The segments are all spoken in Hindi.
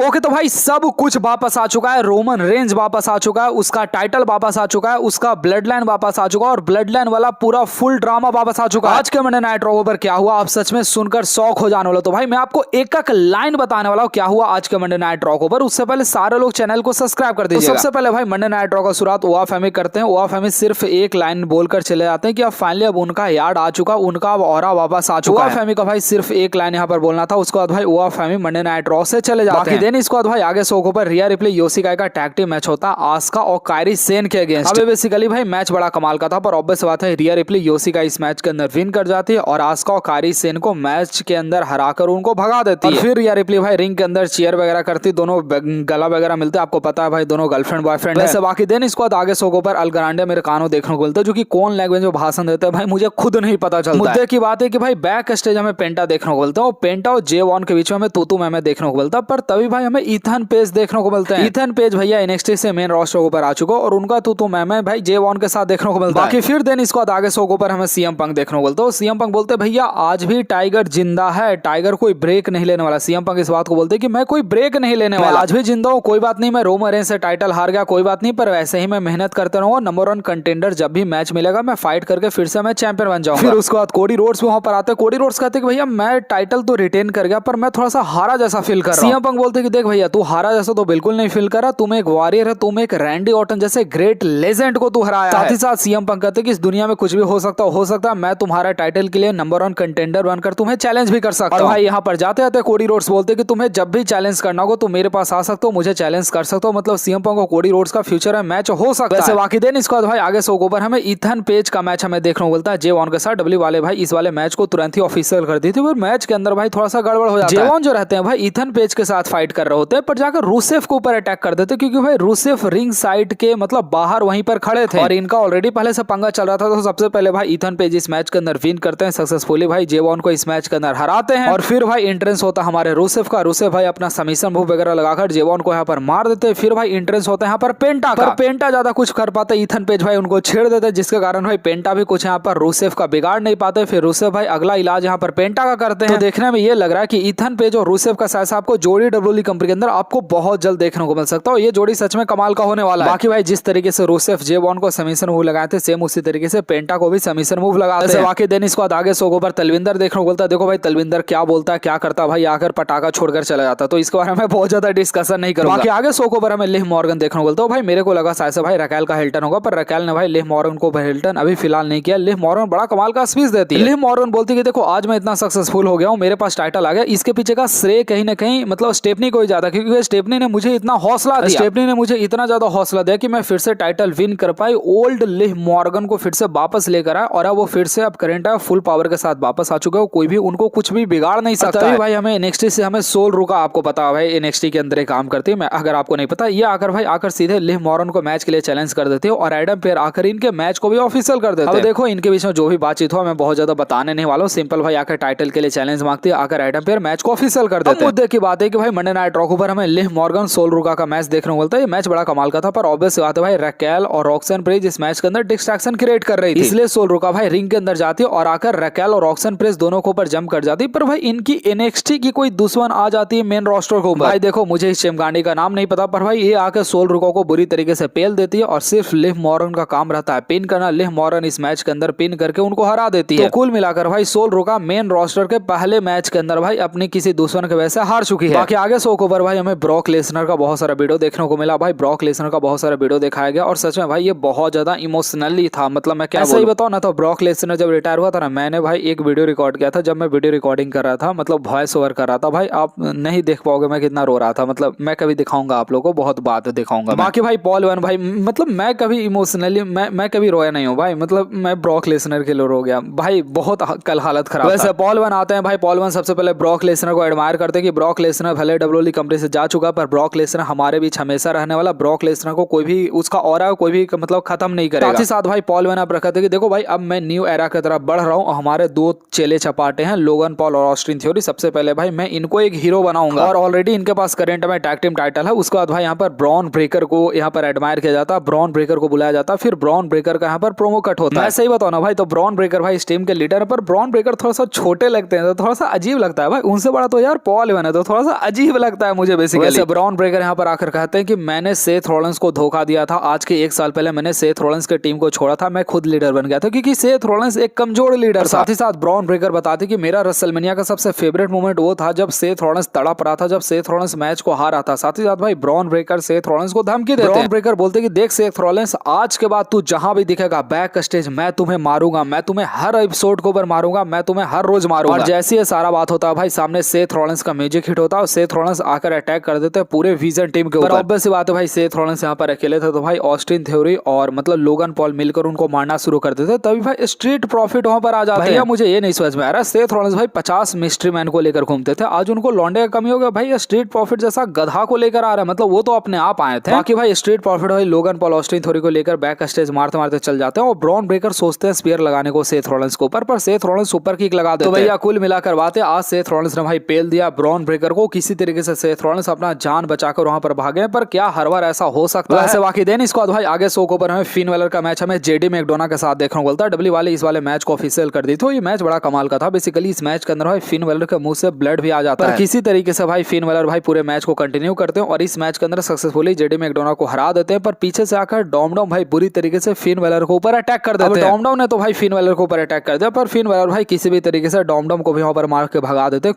ओके तो भाई सब कुछ वापस आ चुका है। रोमन रेंज वापस आ चुका है, उसका टाइटल वापस आ चुका है, उसका ब्लड लाइन वापस आ चुका है और ब्लड लाइन वाला पूरा फुल ड्रामा वापस आ चुका है। आज के मंडे नाइट रॉ पर क्या हुआ आप सच में सुनकर शॉक हो जाने वाला। तो भाई मैं आपको एक एक लाइन बताने वाला हूँ क्या हुआ आज के मंडे नाइट रॉ पर। उससे पहले सारे लोग चैनल को सब्सक्राइब कर दीजिए। तो सबसे पहले भाई मंडे नाइट रॉ का शुरुआत ओआ फैमी करते हैं। ओआ फैमी सिर्फ एक लाइन बोलकर चले जाते हैं कि अब फाइनली अब उनका यार्ड आ चुका, उनका ऑरा वापस आ चुका है। ओआ फैमी का भाई सिर्फ एक लाइन यहाँ पर बोलना था। उसके बाद भाई ओआ फैमी मंडे नाइट रॉ से चले जाते हैं। देन इसके बाद भाई आगे शो पर रिया रिप्ले योशिकाई का टैग टीम मैच होता है आस्का और कायरी सेन के अगेंस्ट। अब बेसिकली भाई मैच बड़ा कमाल का था, पर ऑब्वियस बात है रिया रिप्ले योशिकाई इस मैच के अंदर विन कर जाती है और आस्का और कायरी सेन को मैच के अंदर हराकर उनको भगा देती है। फिर रिया रिप्ले भाई रिंग के अंदर चीयर वगैरह करती, दोनों गला वगैरह मिलते हैं। आपको पता है भाई दोनों गर्लफ्रेंड बॉयफ्रेंड है। बाकी देन इसके बाद आगे शो पर अल ग्रांडे मेरे कानों देखने को मिलता है, जो कि कौन लैंग्वेज में भाषण देते हैं भाई मुझे खुद नहीं पता चलता। मुद्दे की बात है कि भाई बैक स्टेज हमें पेंटा देखने को मिलता है और पेंटा और जे वॉन के बीच में हमें तू मैं देखने को मिलता है, पर तभी भाई हमें ईथन पेज देखने को मिलते हैं। ईथन पेज भैया एनएक्सटी से मेन रोस्टर के ऊपर आ चुका और उनका तू मैं भाई जे वॉन के साथ देखने को मिलता है। बाकी फिर देन इसके बाद आगे शो पर हमें सीएम पंक देखने को मिलता है। सीएम पंक बोलते भैया आज भी टाइगर जिंदा है, टाइगर कोई ब्रेक नहीं लेने वाला। सीएम पंक इस बात को बोलते कि मैं कोई ब्रेक नहीं लेने वाला, आज भी जिंदा हूं, कोई बात नहीं। मैं रोमन रेंज से टाइटल हार गया कोई बात नहीं, पर वैसे ही मैं मेहनत करते रहूंगा। नंबर 1 कंटेंडर जब भी मैच मिलेगा मैं फाइट करके फिर से मैं चैंपियन बन जाऊंगा। फिर उसके बाद कोडी रोड्स वहां पर आते हैं। कोडी रोड्स कहते कि भैया मैं टाइटल तो रिटेन कर गया पर मैं थोड़ा सा हारा जैसा फील कर रहा हूं। सीएम पंक बोलते कि देख भैया तू हारा जैसा तो बिल्कुल नहीं फील कर रहा, तुम एक वॉरियर है, तुम एक रैंडी ऑर्टन जैसे ग्रेट लेजेंड को तू हराया। साथ ही साथ सीएम पंक कहते कि इस दुनिया में कुछ भी हो सकता है, मैं तुम्हारा टाइटल के लिए नंबर 1 कंटेंडर बनकर तुम्हें चैलेंज भी कर सकता हूं। भाई यहाँ पर जाते जाते कोडी रोड्स बोलते कि तुम्हें जब भी चैलेंज करना हो तुम मेरे पास आ सकते हो, मुझे चैलेंज कर सकते हो। मतलब सीएम पंक और कोडी रोड्स का फ्यूचर है मैच हो सकता है। बाकी दिन इसके बाद भाई आगे शो पर हमें ईथन पेज का मैच हमें देखने को मिलता है जे वॉन के साथ। डब्ल्यू वाले भाई इस वाले मैच को तुरंत ही ऑफिशियल कर दी थी, पर मैच के अंदर भाई थोड़ा सा गड़बड़ हो जाता है। जे वॉन जो रहते हैं भाई ईथन पेज के साथ फाइट कर रहे होते हैं, पर जाकर रूसेफ के ऊपर अटैक कर देते क्योंकि भाई रूसेफ रिंग साइड के मतलब बाहर वहीं पर खड़े थे और इनका ऑलरेडी पहले से पंगा चल रहा था। तो सबसे पहले भाई ईथन पेज इस मैच के अंदर विन करते हैं सक्सेसफुली, भाई जे वॉन को इस मैच के अंदर हराते हैं और फिर भाई एंट्रेंस होता है हमारे रूसेफ का। रूसेफ भाई अपना सबमिशन मूव वगैरह लगाकर जे वॉन को यहाँ पर मार देते हैं। फिर भाई एंट्रेंस होता है यहाँ पर पेंटा का, पेंटा ज्यादा कुछ कर पाते ईथन पेज भाई उनको छेड़ देते हैं, जिसके कारण भाई पेंटा भी कुछ यहाँ पर रूसेफ का बिगाड़ नहीं पाते। फिर रूसेफ भाई अगला इलाज यहाँ पर पेंटा का करते हैं। तो देखने में ये लग रहा है कि ईथन पेज और रूसेफ का साथ आपको जोड़ी डब्ल्यूडब्ल्यूई कंपनी के अंदर आपको बहुत जल्द देखने को मिल सकता है। ये जोड़ी सच में कमाल का होने वाला है। बाकी भाई जिस तरीके से रूसेफ जे वॉन को सबमिशन मूव लगाए थे सेम उसी तरीके से पेंटा को भी सबमिशन मूव लगाते हैं। बाकी दिन इसके बाद आगे शो पर तलविंदर देखने को बोलता है। देखो भाई तलविंदर क्या बोलता है क्या करता है, भाई आकर पटाखा छोड़कर चला जाता है, तो इसके बारे में बहुत ज्यादा डिस्कशन नहीं करूंगा। बाकी आगे शो पर हमें लिव मॉर्गन देखने को बोलता है। भाई मेरे को लगा शायद से भाई रकेल का हिल्टन होगा, पर रकेल ने भाई लिव मॉर्गन को हिल्टन अभी फिलहाल नहीं किया। लिव मॉर्गन बड़ा कमाल का स्पीच देती है। लिव मॉर्गन बोलती है कि देखो आज मैं इतना सक्सेसफुल हो गया हूँ, मेरे पास टाइटल आ गया, इसके पीछे का श्रेय कहीं ना कहीं मतलब स्टेफनी को ही जाता, क्योंकि स्टेफनी ने मुझे इतना हौसला दिया, स्टेफनी ने मुझे इतना ज्यादा हौसला दिया कि मैं फिर से टाइटल विन कर पाई। ओल्ड लिव मॉर्गन को फिर से वापस लेकर आया और अब वो फिर से अब करंट है फुल पावर के साथ वापस आ चुका है, कोई भी उनको कुछ भी बिगाड़ नहीं सकता है। भाई हमें एनएक्सटी से हमें सोल रुका, आपको पता है भाई एनएक्सटी के अंदर काम करती है, मैं अगर आपको नहीं पता, ये आकर भाई आकर सीधे लिव मॉर्गन को मैच के लिए चैलेंज कर देते हो और एडम पेयर आकर इनके मैच को भी ऑफिशियल कर देते हैं। अब देखो इनके बीच में जो भी बातचीत हो मैं बहुत ज्यादा बताने नहीं वाला हूं, सिंपल भाई आकर टाइटल के लिए चैलेंज मांगती है, आकर एडम पेयर मैच को ऑफिशियल कर देते हैं। मुद्दे की बात है कि भाई मंडे नाइट रॉ पर हमें लिव मॉर्गन सोल रुका का मैच देखने को मिलता है। ये मैच बड़ा कमाल का था, पर ऑब्वियस बात है भाई रकेल और रॉक्सन प्रेज इस मैच के अंदर डिस्ट्रैक्शन क्रिएट कर रही थी, इसलिए सोल रुका भाई रिंग के अंदर जाती है और आकर रकेल और रॉक्सन प्रेज दोनों के ऊपर जंप कर जाती है। पर भाई इनकी एनएक्सटी की कोई दुश्मन आ जाती है मेन रोस्टर को। भाई देखो मुझे इस चमगांडी का नाम नहीं पता, पर भाई ये आकर सोल रुका को बुरी तरीके से पेल देती है और सिर्फ लिव मॉर्गन का काम रहता है पिन करना। लिव मॉर्गन इस मैच के अंदर पिन करके उनको हरा देती है। तो कुल मिलाकर भाई सोल रुका मेन रोस्टर के पहले मैच के अंदर भाई अपनी किसी दुश्मन के वजह से हार चुकी है। बाकी आगे शो पर भाई हमें ब्रॉक लेसनर का बहुत सारा वीडियो देखने को मिला। भाई ब्रॉक लेसनर का बहुत सारा वीडियो दिखाया गया और सच में भाई ये बहुत ज्यादा इमोशनली था, मतलब मैं क्या सही बताऊं ना, तो ब्रॉक लेसनर जब रिटायर हुआ था ना, मैंने भाई एक वीडियो रिकॉर्ड किया था, जब मैं वीडियो रिकॉर्डिंग कर रहा था मतलब वॉइस ओवर कर रहा था। भाई आप नहीं देख पाओगे मैं कितना रो रहा था, मतलब मैं कभी दिखाऊंगा आप लोगों को, बहुत बात दिखाऊंगा। बाकी भाई पॉल वन भाई मतलब मैं कभी इमोशनली मैं कभी रोया नहीं हूँ भाई, मतलब मैं ब्रॉक लेसनर के लिए रो गया भाई, बहुत कल हालत खराब। वैसे पॉल वन आते हैं भाई, पॉल वन सबसे पहले ब्रॉक लेसनर को एडमायर करते हैं कि ब्रॉक लेसनर भले डब्ल्यूडब्ल्यूई कंपनी से जा चुका पर ब्रॉक लेसनर हमारे बीच हमेशा रहने वाला, ब्रॉक लेसनर को कोई भी उसका ऑरा कोई भी मतलब खत्म नहीं करेगा। साथ ही साथ भाई पॉल वन आप रखते हैं कि देखो भाई अब मैं न्यू एरा की तरफ बढ़ रहा हूँ, हमारे 2 चेले चपाटे हैं लोगन पॉल और ऑस्टिन थ्योरी, सबसे पहले भाई मैं इनको एक हीरो बनाऊंगा और ऑलरेडी इनके पास करंट में टैग टीम टाइटल है। उसके बाद भाई यहाँ पर ब्रॉन ब्रेकर को यहाँ पर एडमायर किया जाता है, ब्रॉन ब्रेकर को बुलाया जाता है, फिर ब्रॉन ब्रेकर का यहाँ पर प्रोमो कट होता है। मैं सही बताऊं ना भाई, तो ब्रॉन ब्रेकर भाई इस टीम के लीडर है, पर ब्रॉन ब्रेकर थोड़ा सा छोटे लगते हैं तो थोड़ा सा अजीब लगता है भाई, उनसे बड़ा तो यार पॉल वन है तो थोड़ा सा अजीब लगता है मुझे बेसिकली। वैसे ब्रॉन ब्रेकर यहाँ पर आकर कहते हैं कि मैंने सेथ रॉलिंस को धोखा दिया था। आज के 1 साल पहले मैंने सेथ रॉलिंस के टीम को छोड़ा था, मैं खुद लीडर बन गया था क्योंकि सेथ रॉलिंस एक कमजोर लीडर। साथ ही साथ ब्रॉन ब्रेकर बताते कि मेरा रेसलमेनिया का सबसे फेवरेट मोमेंट वो था जब सेथ रॉलिंस तड़प रहा था, जब सेथ रॉलिंस मैच को हारा था। साथ ही साथ भाई ब्रॉन ब्रेकर सेथ रॉलिंस को धमकी देते हैं। ब्रॉन ब्रेकर बोलते कि देख सेथ रॉलिंस, आज के बाद तू जहां भी दिखेगा बैक स्टेज मैं तुम्हें मारूंगा, मैं तुम्हें हर एपिसोड के ऊपर मारूंगा, मैं तुम्हें हर रोज मारूंगा। और जैसे ये सारा बात होता है भाई सामने सेथ रॉलिंस का म्यूजिक हिट होता है और सेथ रॉलिंस आकर अटैक कर देते हैं पूरे विजन टीम के ऊपर। ऑब्वियस सी बात है भाई सेथ रॉलिंस यहाँ पर अकेले थे तो भाई ऑस्टिन थ्योरी और मतलब लोगन पॉल मिलकर उनको मारना शुरू कर देते। तभी भाई स्ट्रीट प्रॉफिट वहां पर आ जाते हैं। मुझे ये नहीं समझ में आ रहा, सेथ रॉलिंस भाई 50 मिस्ट्री मैन को लेकर घूमते थे, आज उनको लौंडे का कमी हो गया। भाई स्ट्रीट प्रॉफिट जैसा गधा को लेकर आ रहा है, मतलब वो तो अपने आप आए थे। बाकी भाई स्ट्रीट प्रॉफिट भाई लोगन पॉल ऑस्टिन थ्योरी को लेकर बैक स्टेज मारते मारते चल जाते हैं और ब्रॉन ब्रेकर सोचते हैं स्पीयर लगाने को सेथ रॉलिंस के ऊपर, पर सेथ रॉलिंस सुपर किक लगा देते हैं। तो भैया कुल मिलाकर बातें आज सेथ रॉलिंस ने भाई पेल दिया ब्रॉन ब्रेकर को। किसी तरीके से सेथ रॉलिंस अपना जान बचाकर वहां पर भागे, पर क्या हर बार ऐसा हो सकता है? बाकी देन इसको भाई आगे शो के ऊपर हमें फिन वेलर का मैच हमें जेडी मैकडोना के साथ देखने को मिलता है। डब्ल्यू वाले इस वाले मैच को ऑफिशियल कर दी थी। ये मैच बड़ा कमाल का था। बेसिकली इस मैच के अंदर भाई फिन वेलर के मुंह से ब्लड भी आ जाता है। किसी तरीके से भाई फिन वेलर भाई पूरे मैच को कंटिन्यू करते हैं और इस मैच के अंदर सक्सेसफुली जेडी मैकडोना को हरा देते हैं, पर पीछे से आकर डॉमडॉम भाई बुरी तरीके से फिन वेलर के ऊपर अटैक कर देते हैं। डॉमडॉम ने तो भाई फिन वेलर के ऊपर अटैक कर दिया, पर फिन वेलर भाई किसी भी तरीके से डॉमडॉम को भी वहां पर मार के भगा देते हैं।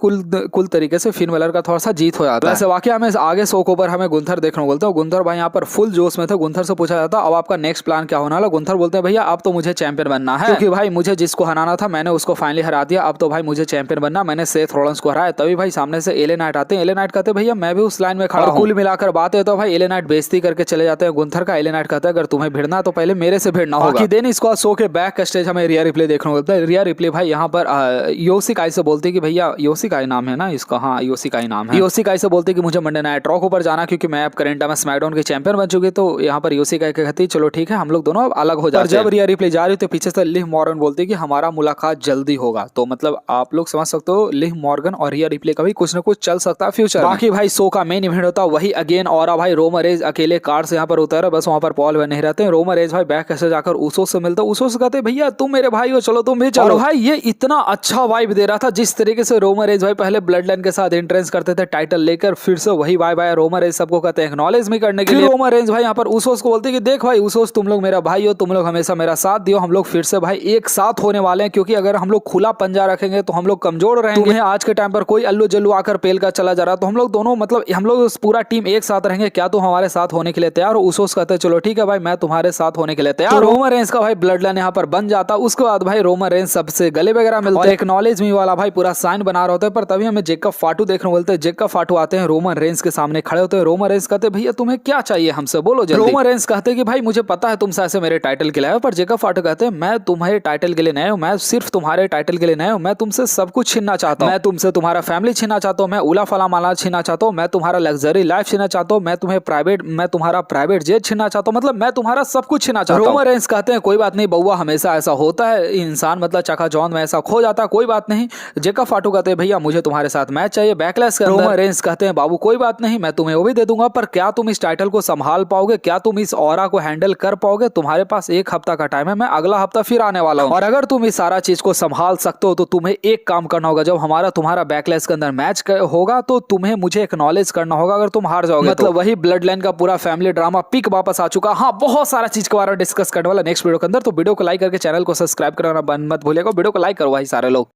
कुल तरीके से फिन वेलर का थोड़ा सा जीत हो जाता है। वैसे वाकई हमें आगे शो के ऊपर हमें गुंथर देखने को बोलते हैं। गुंथर भाई यहाँ पर फुल जोश में थे। गुंथर से पूछा जाता है अब आपका नेक्स्ट प्लान क्या होने वाला? गुंथर बोलते हैं भैया अब तो मुझे चैंपियन बनना है, क्योंकि भाई मुझे जिसको हराना था मैंने उसको फाइनली हरा दिया, अब तो भाई मुझे चैंपियन बनना, मैंने सेथ रॉलिंस को हराया। तभी भाई सामने से एले नाइट आते हैं। एले नाइट कहते हैं भैया मैं भी उस लाइन में खड़ा हूं। कुल मिलाकर बात है तो भाई एले नाइट बेइज्जती करके चले जाते हैं गुंथर का। एले नाइट कहता है अगर तुम्हें भिड़ना तो पहले मेरे से भिड़ना होगा। बाकी देन इसको शो के बैक स्टेज हमें रिया रिप्ले देखने को मिलता है। रिया रिप्ले भाई यहाँ पर योशिकाई से बोलती है कि भैया योशिकाई नाम है ना इसका, हाँ योशिकाई नाम है। योशिकाई से बोलती है कि मुझे मंडे नाइट रॉ पर जाना क्योंकि मैं अब करंट में स्मैकडाउन की चैंपियन बन चुकी। तो यहाँ पर योशिकाई कहती है चलो ठीक है हम लोग दोनों अब अलग हो जाते हैं। जब रिया रिप्ले जा रही तो पीछे से लिव मॉर्गन बोलती है कि हमारा मुलाकात जल्दी होगा। तो मतलब आप लोग समझ सकते हो लिव मॉर्गन और रिया रिप्ले का भी कुछ ना कुछ चल सकता है फ्यूचर। बाकी भाई शो का मेन इवेंट होता है वही अगेन और भाई रोमन रेंज अकेले कार से यहाँ पर उतरा, बस वहाँ पर पॉल बने रहते हैं। रोमन रेंज भाई बैक से जाकर उसो से मिलता है। उसो से कहते हैं भैया तुम मेरे भाई हो चलो तुम भी चलो। भाई ये इतना अच्छा वाइब दे रहा था जिस तरीके से रोमन रेंज भाई पहले ब्लड लाइन के साथ एंट्रेंस करते थे टाइटल लेकर, फिर से वही वाइब आया रोमन रेंज सबको कहते हैं एक्नॉलेज भी करने के लिए। रोमन रेंज भाई यहाँ पर उसोस को बोलते हैं कि देख भाई उसोस तुम लोग मेरा भाई हो, तुम लोग हमेशा मेरा साथ दियो, हम लोग फिर से भाई एक साथ होने वाले हैं, क्योंकि अगर हम लोग खुला पंजा रखेंगे तो हम लोग कमजोर रहेंगे। तुम्हें आज के टाइम पर कोई अल्लू जल्लू आकर पेल का चला जा रहा तो हम लोग दोनों मतलब हम लोग पूरा टीम एक साथ रहेंगे, क्या तुम हमारे साथ होने के लिए तैयार हो? उसोस कहते हैं चलो ठीक है भाई मैं तुम्हारे साथ होने के लिए तैयार। रोमन रेंज का भाई ब्लड लाइन यहाँ पर बन जाता। उसके बाद भाई रोमन रेंज सबसे गले वगैरह मिलते हैं, एक्नॉलेज मी वाला भाई पूरा साइन बना रहा होता है। पर तभी हमें जेकब फाटू देखने को मिलते हैं। जेकब फाटू आते हैं रोमन रेंज के सामने खड़े होते हैं। रोमन रेंज कहते हैं भैया तुम्हें क्या चाहिए हमसे बोलो जल्दी। रोमन रेंज कहते हैं कि भाई मुझे पता है तुम ऐसे मेरे टाइटल के लिए आए हो, पर जेकब फाटू कहते हैं मैं तुम्हारे टाइटल के लिए नहीं हूं, मैं सिर्फ तुम्हारे टाइटल के लिए नहीं हूं, मैं तुमसे सब कुछ छीनना चाहता हूं। मैं तुमसे तुम्हारा फैमिली छीनना चाहता हूं, मैं उला फला माला छीनना चाहता हूं, मैं तुम्हारा लग्जरी लाइफ छीनना चाहता हूं, मैं तुम्हारा प्राइवेट जेट छीनना चाहता हूं, मतलब मैं तुम्हारा सब कुछ छीनना चाहता हूं। रोमन रेंज कहते हैं कोई बात नहीं बउआ, हमेशा ऐसा होता है, इंसान मतलब चकाचौंध में ऐसा खो जाता है, कोई बात नहीं। जेकब फाटू कहते हैं भैया मुझे तुम्हारे साथ मैच चाहिए बैकलैश के अंदर। रोमन रेंज कहते हैं बाबू कोई बात नहीं मैं तुम्हें वो भी दे दूंगा, पर क्या तुम इस टाइटल को संभाल पाओगे? क्या तुम इस ऑरा को हैंडल कर पाओगे? तुम्हारे पास 1 हफ्ता का टाइम है, मैं अगला हफ्ता फिर आने वाला हूं, और अगर तुम इस सारा चीज को संभाल सकते हो तो तुम्हें एक काम करना होगा, जब तुम्हारा बैकलैश के अंदर मैच होगा तो तुम्हें मुझे एक्नॉलेज करना होगा अगर तुम हार जाओगे। मतलब वही ब्लड लाइन का पूरा फैमिली ड्रामा पिक वापस आ चुका। हाँ बहुत सारा चीज के बारे में डिस्कस करने वाला नेक्स्ट वीडियो के अंदर, तो वीडियो को लाइक करके चैनल को सब्सक्राइब करना मत भूलिएगा। वीडियो को लाइक करो भाई सारे लोग।